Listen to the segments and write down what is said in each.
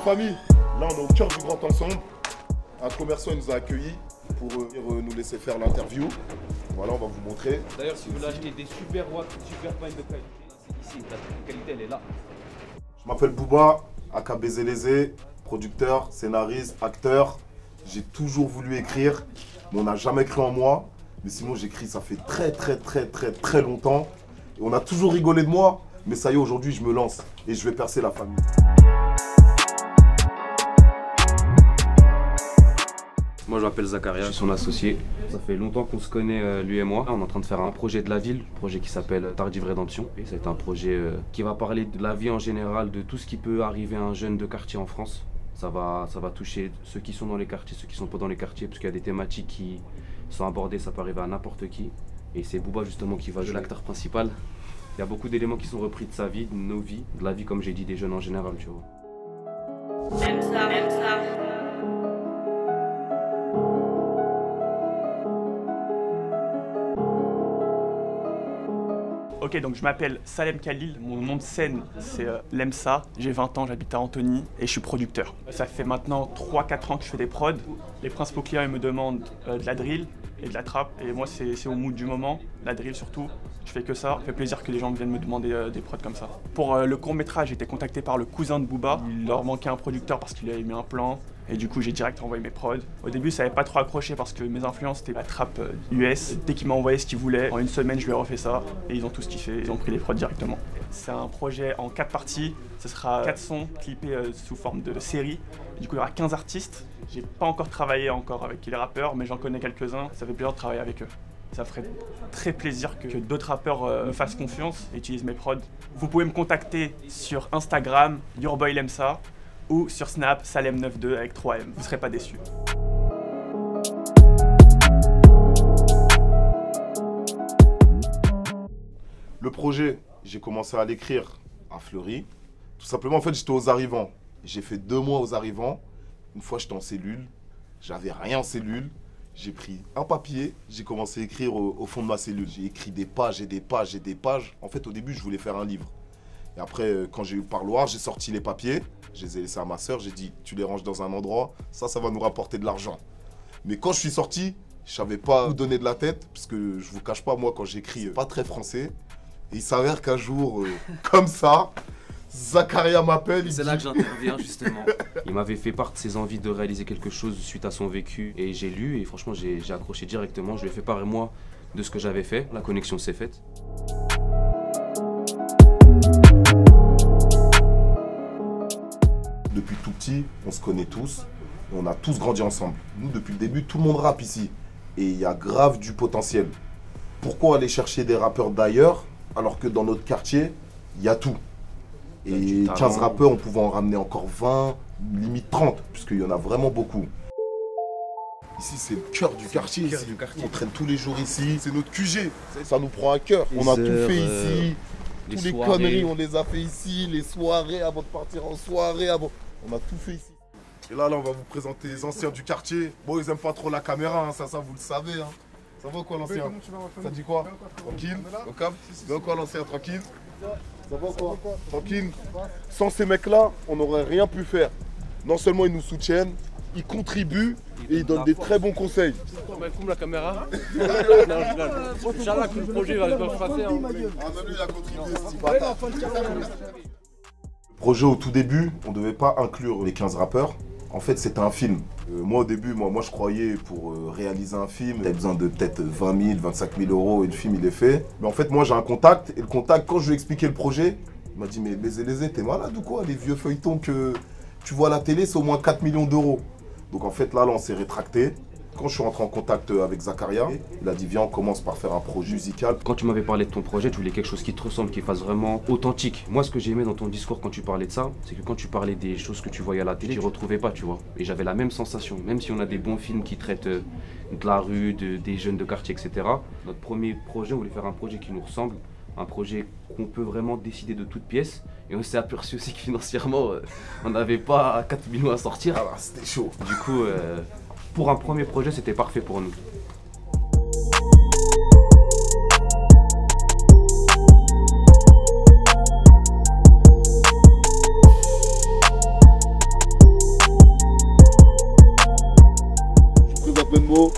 famille. Là, on est au cœur du grand ensemble. Un commerçant nous a accueillis pour nous laisser faire l'interview. Voilà, on va vous montrer. D'ailleurs, si vous voulez acheter des super watts, super pines de qualité, c'est ici, la qualité elle est là. Je m'appelle Booba, aka Bézélésé, producteur, scénariste, acteur. J'ai toujours voulu écrire, mais on n'a jamais cru en moi. Mais sinon, j'écris, ça fait très longtemps. Et on a toujours rigolé de moi, mais ça y est, aujourd'hui, je me lance et je vais percer la famille. Moi je m'appelle Zakaria, je suis son associé. Ça fait longtemps qu'on se connaît lui et moi. On est en train de faire un projet de la ville, un projet qui s'appelle Tardive Rédemption. Et c'est un projet qui va parler de la vie en général, de tout ce qui peut arriver à un jeune de quartier en France. Ça va toucher ceux qui sont dans les quartiers, ceux qui sont pas dans les quartiers, parce qu'il y a des thématiques qui sont abordées, ça peut arriver à n'importe qui. Et c'est Booba justement qui va jouer l'acteur principal. Il y a beaucoup d'éléments qui sont repris de sa vie, de nos vies, de la vie comme j'ai dit des jeunes en général, tu vois. J'aime ça, j'aime ça. Ok, donc je m'appelle Salem Khalil, mon nom de scène c'est Lemsa, j'ai 20 ans, j'habite à Antony et je suis producteur. Ça fait maintenant 3-4 ans que je fais des prods. Les principaux clients ils me demandent de la drill et de la trap et moi c'est au mood du moment, la drill surtout. Je fais que ça, ça fait plaisir que les gens viennent me demander des prods comme ça. Pour le court métrage, j'ai été contacté par le cousin de Booba. Il leur manquait un producteur parce qu'il avait mis un plan. Et du coup, j'ai direct envoyé mes prods. Au début, ça n'avait pas trop accroché parce que mes influences, c'était la trap US. Dès qu'ils m'ont envoyé ce qu'ils voulaient, en une semaine, je lui ai refait ça. Et ils ont tous kiffé, ils ont pris les prods directement. C'est un projet en 4 parties. Ce sera 4 sons clippés sous forme de série. Du coup, il y aura 15 artistes. J'ai pas encore travaillé avec les rappeurs, mais j'en connais quelques-uns. Ça fait plaisir de travailler avec eux. Ça ferait très plaisir que d'autres rappeurs me fassent confiance et utilisent mes prods. Vous pouvez me contacter sur Instagram, YourBoyLemsa, ou sur Snap, Salem92 avec 3M. Vous ne serez pas déçus. Le projet, j'ai commencé à l'écrire à Fleury. Tout simplement, en fait, j'étais aux arrivants. J'ai fait 2 mois aux arrivants. Une fois, j'étais en cellule. J'avais rien en cellule. J'ai pris un papier, j'ai commencé à écrire au fond de ma cellule. J'ai écrit des pages et des pages et des pages. En fait, au début, je voulais faire un livre. Et après, quand j'ai eu le parloir, j'ai sorti les papiers. Je les ai laissés à ma soeur. J'ai dit, tu les ranges dans un endroit. Ça va nous rapporter de l'argent. Mais quand je suis sorti, je ne savais pas où donner de la tête. Parce que je ne vous cache pas, moi, quand j'écris, pas très français. Et il s'avère qu'un jour, comme ça, Zakaria m'appelle. C'est là que j'interviens justement. Il m'avait fait part de ses envies de réaliser quelque chose suite à son vécu. Et j'ai lu et franchement j'ai accroché directement. Je lui ai fait part moi de ce que j'avais fait. La connexion s'est faite. Depuis tout petit, on se connaît tous. On a tous grandi ensemble. Nous, depuis le début, tout le monde rappe ici. Et il y a grave du potentiel. Pourquoi aller chercher des rappeurs d'ailleurs alors que dans notre quartier, il y a tout? Et 15 rappeurs, on pouvait en ramener encore 20, limite 30, puisqu'il y en a vraiment beaucoup. Ici, c'est le cœur du quartier. On traîne tous les jours ici. C'est notre QG. Ça nous prend à cœur. On a tout fait ici. Toutes les conneries, on les a fait ici. Les soirées avant de partir en soirée. On a tout fait ici. Et là, on va vous présenter les anciens du quartier. Bon, ils aiment pas trop la caméra, hein, ça vous le savez. Hein. Ça va quoi l'ancien? Ça dit quoi? Tranquille? Ça va quoi l'ancien? Tranquille? Ça va quoi? Tranquille? Sans ces mecs-là, on n'aurait rien pu faire. Non seulement ils nous soutiennent, ils contribuent et ils donnent des très bons conseils. Comme la caméra. Non, je rigole. Inch'Allah que le projet va se passer. Ah, même lui, il a contribué, ce petit bâtard. Le projet, au tout début, on ne devait pas inclure les 15 rappeurs. En fait, c'était un film. Moi, au début, moi, je croyais pour réaliser un film, tu avais besoin de peut-être 20 000, 25 000 euros et le film, il est fait. Mais en fait, moi, j'ai un contact. Et le contact, quand je lui ai expliqué le projet, il m'a dit, mais Bézélésé, t'es malade ou quoi? Les vieux feuilletons que tu vois à la télé, c'est au moins 4 millions d'euros. Donc en fait, là, on s'est rétracté. Quand je suis rentré en contact avec Zakaria, il a dit, viens, on commence par faire un projet musical. Quand tu m'avais parlé de ton projet, tu voulais quelque chose qui te ressemble, qui fasse vraiment authentique. Moi, ce que j'ai aimé dans ton discours quand tu parlais de ça, c'est que quand tu parlais des choses que tu voyais à la télé, tu ne retrouvais pas, tu vois. Et j'avais la même sensation, même si on a des bons films qui traitent de la rue, des jeunes de quartier, etc. Notre premier projet, on voulait faire un projet qui nous ressemble, un projet qu'on peut vraiment décider de toutes pièces. Et on s'est aperçu aussi que financièrement, on n'avait pas 4 millions à sortir. Ah, c'était chaud. Du coup, pour un premier projet, c'était parfait pour nous. Benmo,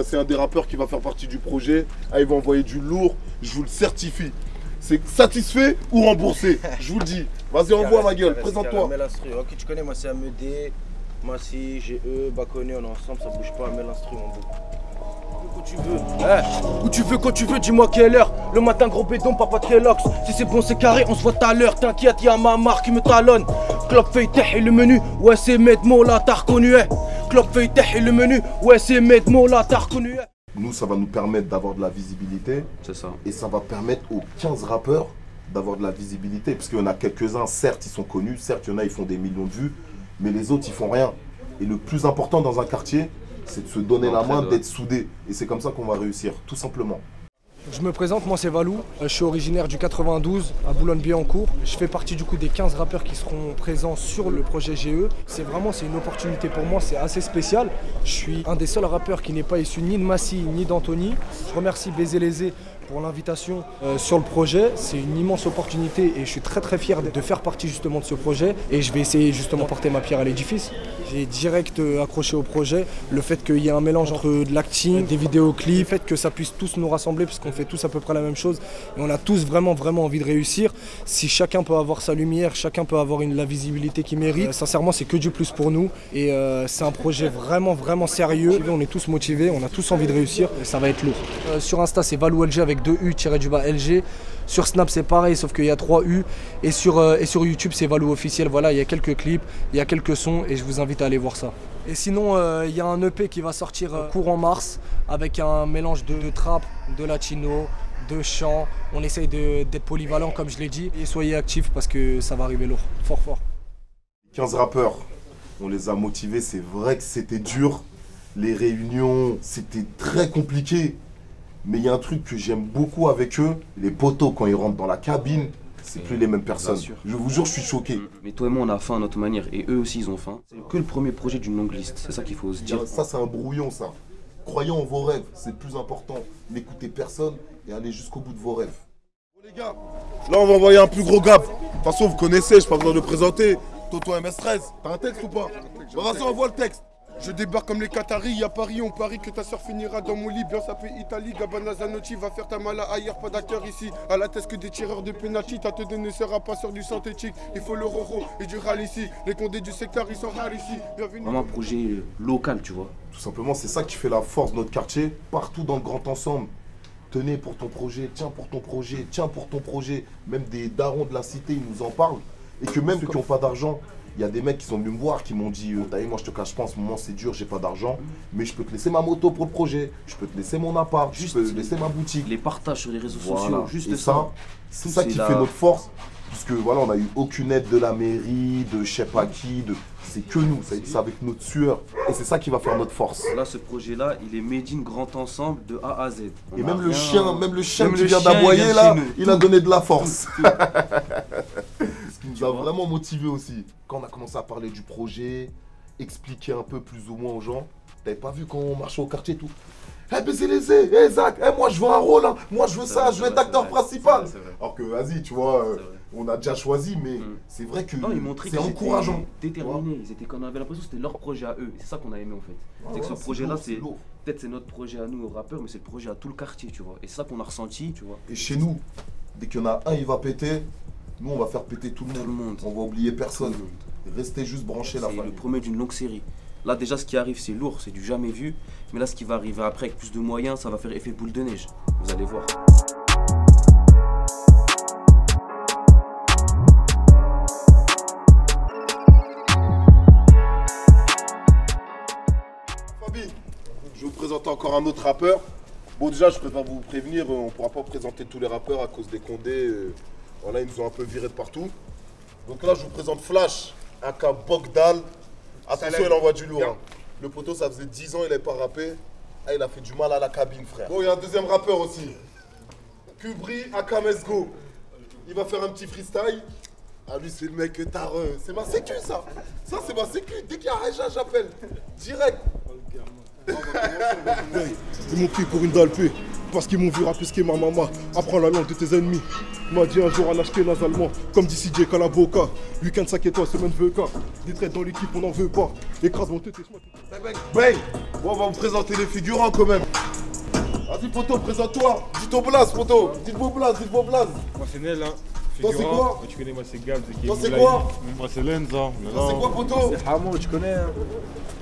c'est un des rappeurs qui va faire partie du projet. Ah, il va envoyer du lourd, je vous le certifie. C'est satisfait ou remboursé, je vous le dis. Vas-y, envoie ma gueule, présente-toi. Ok, tu connais, moi c'est MED, Massi, GE, Baconné, on est ensemble, ça bouge pas, mets l'instru en boucle. Où tu veux, où tu veux, quand tu veux, dis-moi quelle heure. Le matin, gros bédon, papa très lox. Si c'est bon, c'est carré, on se voit tout à l'heure. T'inquiète, y'a ma marque qui me talonne. Clop feuilleté et le menu, ouais, c'est Medmo, là, t'as reconnu. Clop feuilleté et le menu, ouais, c'est Medmo, là, t'as reconnu. Nous, ça va nous permettre d'avoir de la visibilité. C'est ça. Et ça va permettre aux 15 rappeurs d'avoir de la visibilité. Parce qu'il y en a quelques-uns, certes, ils sont connus. Certes, il y en a, ils font des millions de vues. Mais les autres, ils font rien. Et le plus important dans un quartier, c'est de se donner la main, d'être soudé. Et c'est comme ça qu'on va réussir, tout simplement. Je me présente, moi c'est Valou, je suis originaire du 92 à Boulogne-Billancourt. Je fais partie du coup des 15 rappeurs qui seront présents sur le projet GE. C'est une opportunité pour moi, c'est assez spécial. Je suis un des seuls rappeurs qui n'est pas issu ni de Massy ni d'Anthony. Je remercie Baiser Lésé pour l'invitation sur le projet. C'est une immense opportunité et je suis très fier de faire partie justement de ce projet. Et je vais essayer justement de porter ma pierre à l'édifice. J'ai direct accroché au projet. Le fait qu'il y ait un mélange entre de l'acting, des vidéoclips, le fait que ça puisse tous nous rassembler puisqu'on fait tous à peu près la même chose. Et on a tous vraiment envie de réussir. Si chacun peut avoir sa lumière, chacun peut avoir la visibilité qu'il mérite, sincèrement c'est que du plus pour nous. Et c'est un projet vraiment sérieux. On est tous motivés, on a tous envie de réussir et ça va être lourd. Sur Insta c'est ValouLG avec 2 U-LG. Sur Snap c'est pareil sauf qu'il y a 3 U. Et sur YouTube c'est Valou officiel. Voilà, il y a quelques clips, il y a quelques sons et je vous invite à aller voir ça. Et sinon il y a un EP qui va sortir courant mars avec un mélange de trap, de latino, de chant. On essaye d'être polyvalent comme je l'ai dit. Et soyez actifs parce que ça va arriver lourd, fort. 15 rappeurs, on les a motivés, c'est vrai que c'était dur. Les réunions, c'était très compliqué. Mais il y a un truc que j'aime beaucoup avec eux, les potos quand ils rentrent dans la cabine, c'est plus les mêmes personnes. Je vous jure, je suis choqué. Mais toi et moi, on a faim à notre manière, et eux aussi, ils ont faim. C'est que le premier projet d'une longue liste, c'est ça qu'il faut se dire. Ça, c'est un brouillon, ça. Croyez en vos rêves, c'est le plus important. N'écoutez personne et allez jusqu'au bout de vos rêves. Bon les gars, là on va envoyer un plus gros gap. De toute façon, vous connaissez, je n'ai pas besoin de le présenter. Toto MS13, t'as un texte ou pas? Vas-y, envoie le texte. Je débarque comme les Qataris, à Paris, on parie que ta soeur finira dans mon lit. Bien sapé Italie, Gabana Zanotti va faire ta mala ailleurs, pas d'acteur ici. À la tête que des tireurs de penalty, ta tête ne sera pas sur du synthétique. Il faut le roro et du râle ici. Les condés du secteur, ils sont rares ici. Bienvenue. Vraiment un projet local, tu vois. Tout simplement, c'est ça qui fait la force de notre quartier, partout dans le grand ensemble. Tenez pour ton projet, tiens pour ton projet, tiens pour ton projet. Même des darons de la cité, ils nous en parlent. Et que même ceux qui n'ont pas d'argent, il y a des mecs qui sont venus me voir, qui m'ont dit Taï, moi je te cache pas, en ce moment c'est dur, j'ai pas d'argent, mais je peux te laisser ma moto pour le projet, je peux te laisser mon appart, je peux te laisser ma boutique. Les partages sur les réseaux sociaux, juste et ça. C'est ça qui fait notre force. Puisque voilà, on n'a eu aucune aide de la mairie, de je sais pas qui, c'est que nous, c'est avec notre sueur. Et c'est ça qui va faire notre force. Là, ce projet-là, il est made in grand ensemble de A à Z. Et même le chien qui vient d'aboyer là, il a donné de la force. Ce qui nous a vraiment motivé aussi. Quand on a commencé à parler du projet, expliquer un peu plus ou moins aux gens, t'avais pas vu quand on marchait au quartier et tout. Baiser Lésé, Zach, moi je veux un rôle, hein. Moi je veux ça, je veux être acteur principal. Alors que vas-y, tu vois, on a déjà choisi, mais c'est vrai que c'est encourageant. Déterminés, ils étaient on avait l'impression que c'était leur projet à eux. C'est ça qu'on a aimé en fait. C'est que ce projet-là, peut-être c'est notre projet à nous, aux rappeurs, mais c'est le projet à tout le quartier, tu vois. Et c'est ça qu'on a ressenti, tu vois. Et chez nous, dès qu'il y en a un, il va péter, nous on va faire péter tout le monde. On va oublier personne. Restez juste branchés la famille. C'est le premier d'une longue série. Là déjà ce qui arrive c'est lourd, c'est du jamais vu. Mais là ce qui va arriver après avec plus de moyens, ça va faire effet boule de neige. Vous allez voir. Fabi, je vais vous présenter encore un autre rappeur. Bon déjà je préfère vous prévenir, on ne pourra pas présenter tous les rappeurs à cause des condés. Voilà, ils nous ont un peu virés de partout. Donc là je vous présente Flash, aka Bogdal. Attention, il envoie du lourd. Hein. Le poteau, ça faisait 10 ans, il n'avait pas rappé. Ah, il a fait du mal à la cabine, frère. Bon, il y a un deuxième rappeur aussi. Kubri Akamesgo. Il va faire un petit freestyle. Ah, lui, c'est le mec que t'as. C'est ma sécu, ça. Ça, c'est ma sécu. Dès qu'il y a Reja, j'appelle. Direct. C'est mon cul pour une dalle, Parce qu'ils m'ont vu rapper ce qu'est ma maman. Apprends la langue de tes ennemis. M'a dit un jour un ashkénaze allemand. Comme dit CJ Kalaboka. Week-end 5 étoiles, semaine VK. Des traites dans l'équipe, on n'en veut pas. Écrase mon tête et Bang, bang. Bon, on va vous présenter les figurants quand même. Vas-y, poto, présente-toi. Dis ton blaze, poto. Dis vos blazes, dis vos blazes. Moi c'est Nel, hein. Toi, c'est quoi? Moi, tu connais, moi c'est Gab. Toi, c'est quoi? Moi c'est Lenz, hein. Toi, c'est quoi, poto? C'est Hamo, tu connais, hein.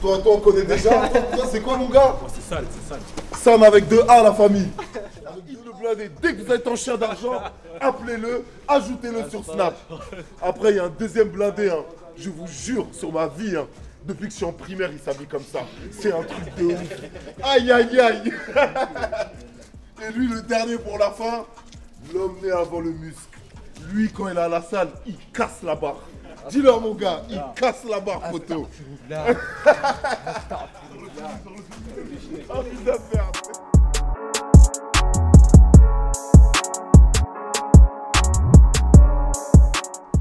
Toi, on connaît déjà. Toi, c'est quoi, mon gars? Moi c'est sale, c'est sale. Sam avec 2 A, la famille. Le blindé, dès que vous êtes en chien d'argent, appelez-le, ajoutez-le sur Snap. Après, il y a un deuxième blindé, hein. Je vous jure, sur ma vie, hein. Depuis que je suis en primaire, il s'habille comme ça. C'est un truc de ouf. Aïe, aïe, aïe. Et lui, le dernier pour la fin, l'homme né avant le muscle. Lui, quand il est à la salle, il casse la barre. Dis-leur, mon gars, il casse la barre, photo.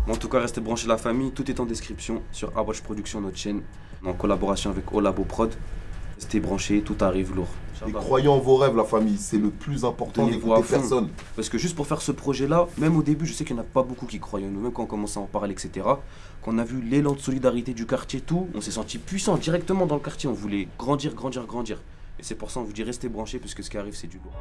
En tout cas, restez branchés la famille, tout est en description sur Awatch Production, notre chaîne, en collaboration avec Olabo Prod. Restez branchés, tout arrive lourd. Et croyez en vos rêves, la famille, c'est le plus important d'écouter personne. Parce que juste pour faire ce projet-là, même au début, je sais qu'il n'y en a pas beaucoup qui croyaient en nous, même quand on commençait à en parler, etc. Quand on a vu l'élan de solidarité du quartier, tout, on s'est senti puissant directement dans le quartier, on voulait grandir, grandir, grandir. Et c'est pour ça qu'on vous dit restez branchés, parce que ce qui arrive, c'est du lourd.